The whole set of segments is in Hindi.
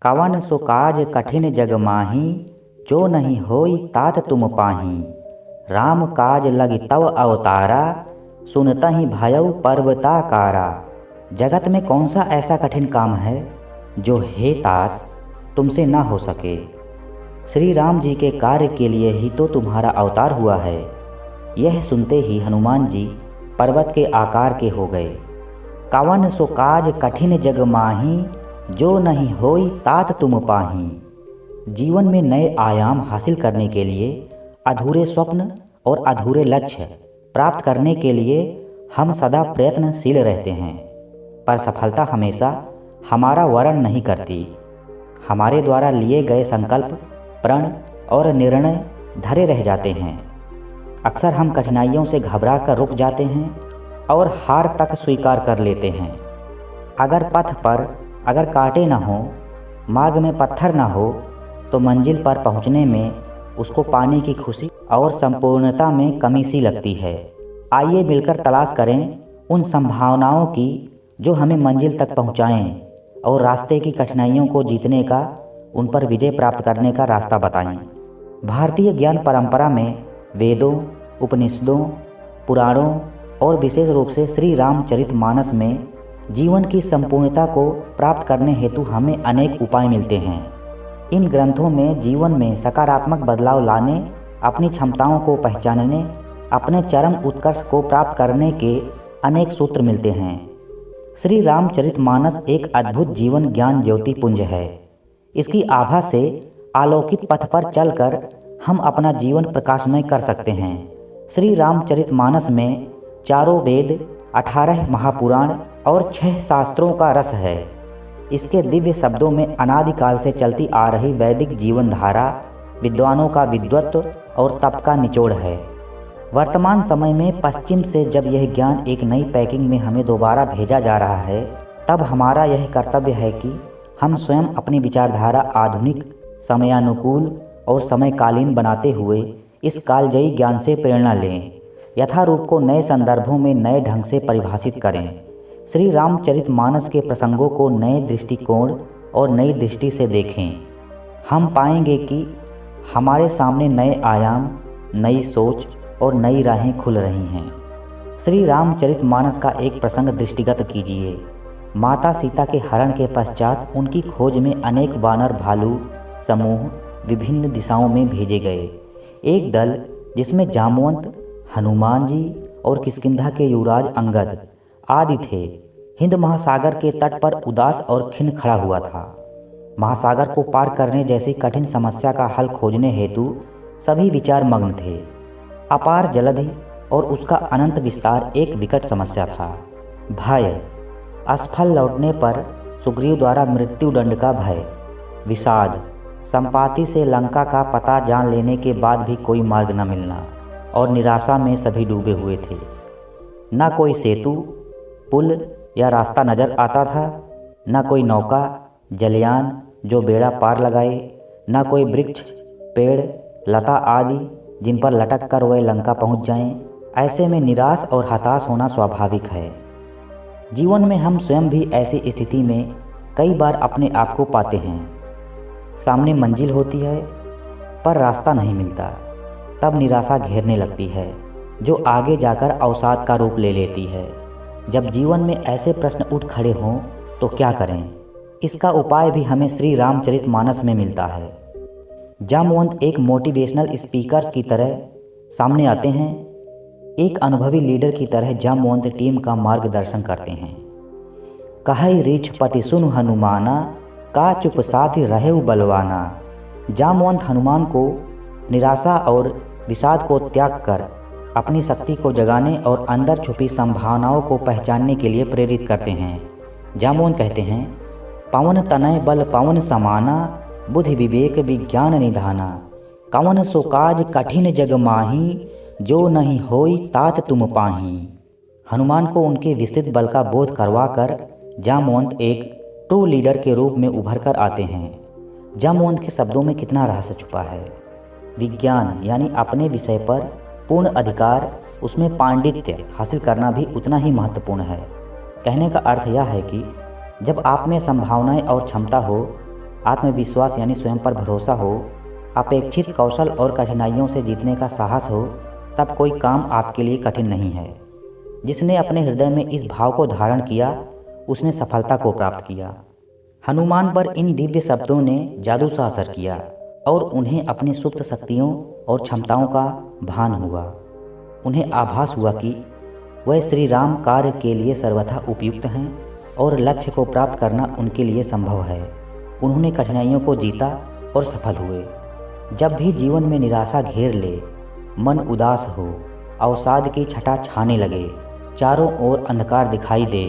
कवन सो काज कठिन जग माही, जो नहीं होई तात तुम पाही। राम काज लगी तव अवतारा, सुनतहि भयउ पर्वताकारा। जगत में कौन सा ऐसा कठिन काम है जो हे तात तुमसे ना हो सके। श्री राम जी के कार्य के लिए ही तो तुम्हारा अवतार हुआ है। यह सुनते ही हनुमान जी पर्वत के आकार के हो गए। कवन सो काज कठिन जग माही, जो नहीं होई तात तुम पाही। जीवन में नए आयाम हासिल करने के लिए, अधूरे स्वप्न और अधूरे लक्ष्य प्राप्त करने के लिए हम सदा प्रयत्नशील रहते हैं, पर सफलता हमेशा हमारा वर्ण नहीं करती। हमारे द्वारा लिए गए संकल्प, प्रण और निर्णय धरे रह जाते हैं। अक्सर हम कठिनाइयों से घबरा कर रुक जाते हैं और हार तक स्वीकार कर लेते हैं। अगर पथ पर अगर कांटे न हो, मार्ग में पत्थर न हो, तो मंजिल पर पहुंचने में उसको पाने की खुशी और संपूर्णता में कमी सी लगती है। आइए मिलकर तलाश करें उन संभावनाओं की जो हमें मंजिल तक पहुंचाएं और रास्ते की कठिनाइयों को जीतने का, उन पर विजय प्राप्त करने का रास्ता बताएं। भारतीय ज्ञान परंपरा में वेदों, उपनिषदों, पुराणों और विशेष रूप से श्री रामचरितमानस में जीवन की संपूर्णता को प्राप्त करने हेतु हमें अनेक उपाय मिलते हैं। इन ग्रंथों में जीवन में सकारात्मक बदलाव लाने, अपनी क्षमताओं को पहचानने, अपने चरम उत्कर्ष को प्राप्त करने के अनेक सूत्र मिलते हैं। श्री रामचरितमानस एक अद्भुत जीवन ज्ञान ज्योति पुंज है। इसकी आभा से आलोकित पथ पर चलकर हम अपना जीवन प्रकाशमय कर सकते हैं। श्री रामचरितमानस में 4 वेद, 18 महापुराण और 6 शास्त्रों का रस है। इसके दिव्य शब्दों में अनादिकाल से चलती आ रही वैदिक जीवन धारा, विद्वानों का विद्वत्व और तप का निचोड़ है। वर्तमान समय में पश्चिम से जब यह ज्ञान एक नई पैकिंग में हमें दोबारा भेजा जा रहा है, तब हमारा यह कर्तव्य है कि हम स्वयं अपनी विचारधारा आधुनिक, समयानुकूल और समयकालीन बनाते हुए इस कालजयी ज्ञान से प्रेरणा लें, यथारूप को नए संदर्भों में नए ढंग से परिभाषित करें। श्री रामचरितमानस के प्रसंगों को नए दृष्टिकोण और नई दृष्टि से देखें। हम पाएंगे कि हमारे सामने नए आयाम, नई सोच और नई राहें खुल रही हैं। श्री रामचरितमानस का एक प्रसंग दृष्टिगत कीजिए। माता सीता के हरण के पश्चात उनकी खोज में अनेक वानर भालू समूह विभिन्न दिशाओं में भेजे गए। एक दल जिसमें जामवंत, हनुमान जी और किष्किंधा के युवराज अंगद आदि थे, हिंद महासागर के तट पर उदास और खिन्न खड़ा हुआ था। महासागर को पार करने जैसी कठिन समस्या का हल खोजने हेतु सभी विचार मग्न थे। अपार जलधि और उसका अनंत विस्तार एक विकट समस्या था। भय, असफल लौटने पर सुग्रीव द्वारा मृत्यु दंड का भय। विषाद, संपाति से लंका का पता जान लेने के बाद भी कोई मार्ग न मिलना। और निराशा में सभी डूबे हुए थे। न कोई सेतु, पुल या रास्ता नजर आता था, न कोई नौका, जलयान जो बेड़ा पार लगाए, न कोई वृक्ष, पेड़, लता आदि जिन पर लटक कर वह लंका पहुंच जाएं। ऐसे में निराश और हताश होना स्वाभाविक है। जीवन में हम स्वयं भी ऐसी स्थिति में कई बार अपने आप को पाते हैं। सामने मंजिल होती है पर रास्ता नहीं मिलता। तब निराशा घेरने लगती है, जो आगे जाकर अवसाद का रूप ले लेती है। जब जीवन में ऐसे प्रश्न उठ खड़े हों तो क्या करें? इसका उपाय भी हमें श्री रामचरितमानस में मिलता है। जामवंत एक मोटिवेशनल स्पीकर की तरह सामने आते हैं। एक अनुभवी लीडर की तरह जामवंत टीम का मार्गदर्शन करते हैं। कहै रीछ पति सुनु हनुमाना, का चुप साथी रहेउ बलवाना। जामवंत हनुमान को निराशा और विषाद को त्याग कर अपनी शक्ति को जगाने और अंदर छुपी संभावनाओं को पहचानने के लिए प्रेरित करते हैं। जामवंत कहते हैं, पवन तनय बल पवन समाना, बुद्धि विवेक विज्ञान निधाना। कवन सो काज कठिन जग माही, जो नहीं होई तात तुम पाही। हनुमान को उनके विस्तृत बल का बोध करवाकर जामवंत एक ट्रू लीडर के रूप में उभर कर आते हैं। जामवंत के शब्दों में कितना रहस्य छुपा है। विज्ञान यानी अपने विषय पर पूर्ण अधिकार, उसमें पांडित्य हासिल करना भी उतना ही महत्वपूर्ण है। कहने का अर्थ यह है कि जब आप में संभावनाएं और क्षमता हो आत्मविश्वास यानी स्वयं पर भरोसा हो, अपेक्षित कौशल और कठिनाइयों से जीतने का साहस हो, तब कोई काम आपके लिए कठिन नहीं है। जिसने अपने हृदय में इस भाव को धारण किया, उसने सफलता को प्राप्त किया। हनुमान पर इन दिव्य शब्दों ने जादू सा असर किया और उन्हें अपनी सुप्त शक्तियों और क्षमताओं का भान हुआ। उन्हें आभास हुआ कि वह श्री राम कार्य के लिए सर्वथा उपयुक्त हैं और लक्ष्य को प्राप्त करना उनके लिए संभव है। उन्होंने कठिनाइयों को जीता और सफल हुए। जब भी जीवन में निराशा घेर ले, मन उदास हो, अवसाद की छटा छाने लगे, चारों ओर अंधकार दिखाई दे,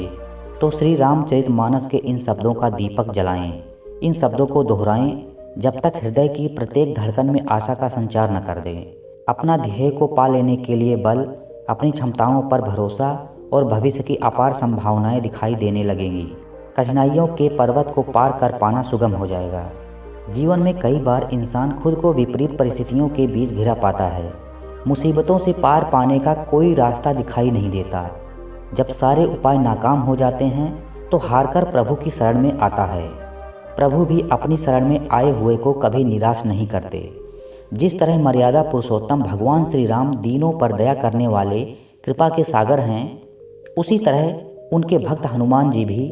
तो श्री रामचरितमानस के इन शब्दों का दीपक जलाएं। इन शब्दों को दोहराएं जब तक हृदय की प्रत्येक धड़कन में आशा का संचार न कर दें। अपना ध्येय को पा लेने के लिए बल, अपनी क्षमताओं पर भरोसा और भविष्य की अपार संभावनाएं दिखाई देने लगेंगी। कठिनाइयों के पर्वत को पार कर पाना सुगम हो जाएगा। जीवन में कई बार इंसान खुद को विपरीत परिस्थितियों के बीच घिरा पाता है। मुसीबतों से पार पाने का कोई रास्ता दिखाई नहीं देता। जब सारे उपाय नाकाम हो जाते हैं तो हारकर प्रभु की शरण में आता है। प्रभु भी अपनी शरण में आए हुए को कभी निराश नहीं करते। जिस तरह मर्यादा पुरुषोत्तम भगवान श्री राम दीनों पर दया करने वाले कृपा के सागर हैं, उसी तरह उनके भक्त हनुमान जी भी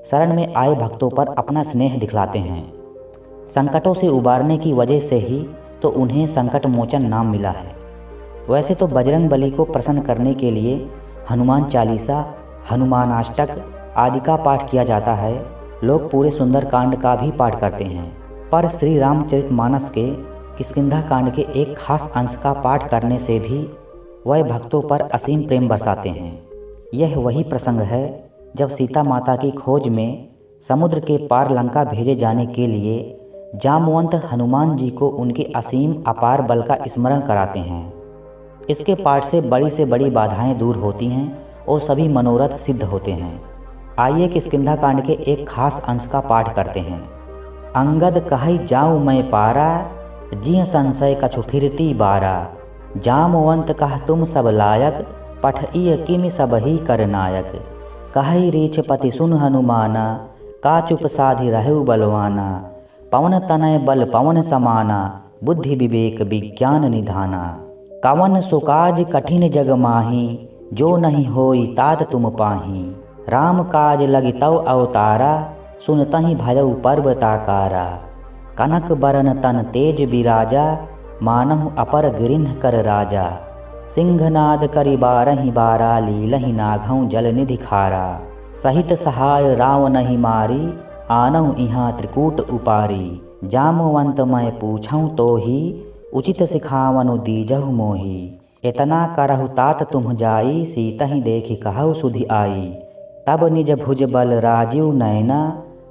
शरण में आए भक्तों पर अपना स्नेह दिखलाते हैं। संकटों से उबारने की वजह से ही तो उन्हें संकट मोचन नाम मिला है। वैसे तो बजरंग बली को प्रसन्न करने के लिए हनुमान चालीसा, हनुमानाष्टक आदि का पाठ किया जाता है। लोग पूरे सुंदरकांड का भी पाठ करते हैं, पर श्री रामचरितमानस के किष्किंधा कांड के एक खास अंश का पाठ करने से भी वह भक्तों पर असीम प्रेम बरसाते हैं। यह वही प्रसंग है जब सीता माता की खोज में समुद्र के पार लंका भेजे जाने के लिए जामवंत हनुमान जी को उनके असीम अपार बल का स्मरण कराते हैं। इसके पाठ से बड़ी बाधाएं दूर होती हैं और सभी मनोरथ सिद्ध होते हैं। आइए किष्किंधा कांड के एक खास अंश का पाठ करते हैं। अंगद कहि जाऊँ मैं पारा, जिह संशय कछु फिरती बारा। जामवंत कह तुम सब लायक, पठइय किमि सबहि कर नायक। कहि रीछ पति सुन हनुमाना, का चुप साधि रहु बलवाना। पवन तनय बल पवन समाना, बुद्धि विवेक विज्ञान निधाना। कवन सुकाज कठिन जग माही, जो नहीं होई तात तुम पाही। राम काज लगी तव अवतारा, सुनतहि भयउ पर्वताकारा। कनक बरन तन तेज बिराजा, मानहु अपर गिरिन्ह कर राजा। सिंहनाद करि बारहि बारा, लीलहि नाघउ जल निधि खारा। सहित सहाय रावणहि मारी, आनहु इहाँ त्रिकूट उपारी। जामवंत मैं पूछऊँ तोहि, उचित सिखावनु दीजहु मोहि। इतना करहु तात तुम जाई, सीतहि देखि कहु सुधि आई। तब निज भुज बल राजीव नैना,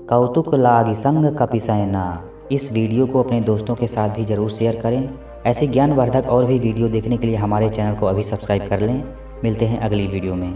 कौतुक लागी संग कपिसैना। इस वीडियो को अपने दोस्तों के साथ भी ज़रूर शेयर करें। ऐसे ज्ञानवर्धक और भी वीडियो देखने के लिए हमारे चैनल को अभी सब्सक्राइब कर लें। मिलते हैं अगली वीडियो में।